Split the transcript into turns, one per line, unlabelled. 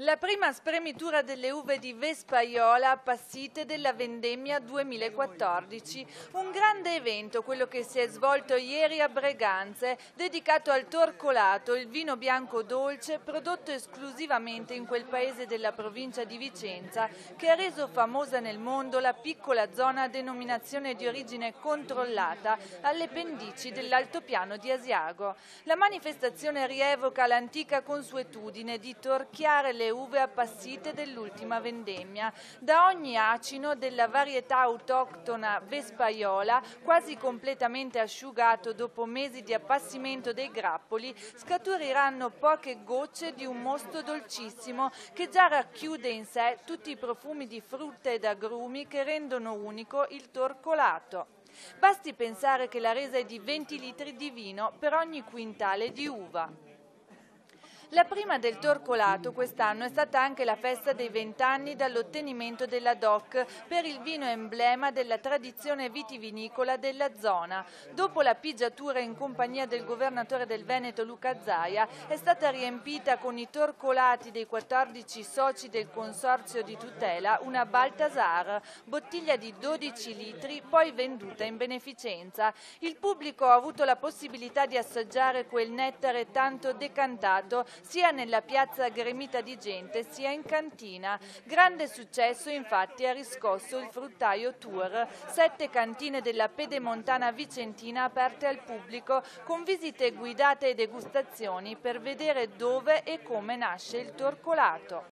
La prima spremitura delle uve di Vespaiola appassite della vendemmia 2014, un grande evento, quello che si è svolto ieri a Breganze, dedicato al torcolato, il vino bianco dolce prodotto esclusivamente in quel paese della provincia di Vicenza che ha reso famosa nel mondo la piccola zona a denominazione di origine controllata alle pendici dell'altopiano di Asiago. La manifestazione rievoca l'antica consuetudine di torchiare le uve appassite dell'ultima vendemmia. Da ogni acino della varietà autoctona Vespaiola, quasi completamente asciugato dopo mesi di appassimento dei grappoli, scaturiranno poche gocce di un mosto dolcissimo che già racchiude in sé tutti i profumi di frutta ed agrumi che rendono unico il torcolato. Basti pensare che la resa è di 20 litri di vino per ogni quintale di uva. La prima del torcolato quest'anno è stata anche la festa dei 20 anni dall'ottenimento della DOC per il vino emblema della tradizione vitivinicola della zona. Dopo la pigiatura in compagnia del governatore del Veneto Luca Zaia è stata riempita con i torcolati dei 14 soci del consorzio di tutela una Baltasar, bottiglia di 12 litri poi venduta in beneficenza. Il pubblico ha avuto la possibilità di assaggiare quel nettare tanto decantato sia nella piazza gremita di gente sia in cantina. Grande successo infatti ha riscosso il Fruttaio Tour, 7 cantine della Pedemontana Vicentina aperte al pubblico con visite guidate e degustazioni per vedere dove e come nasce il torcolato.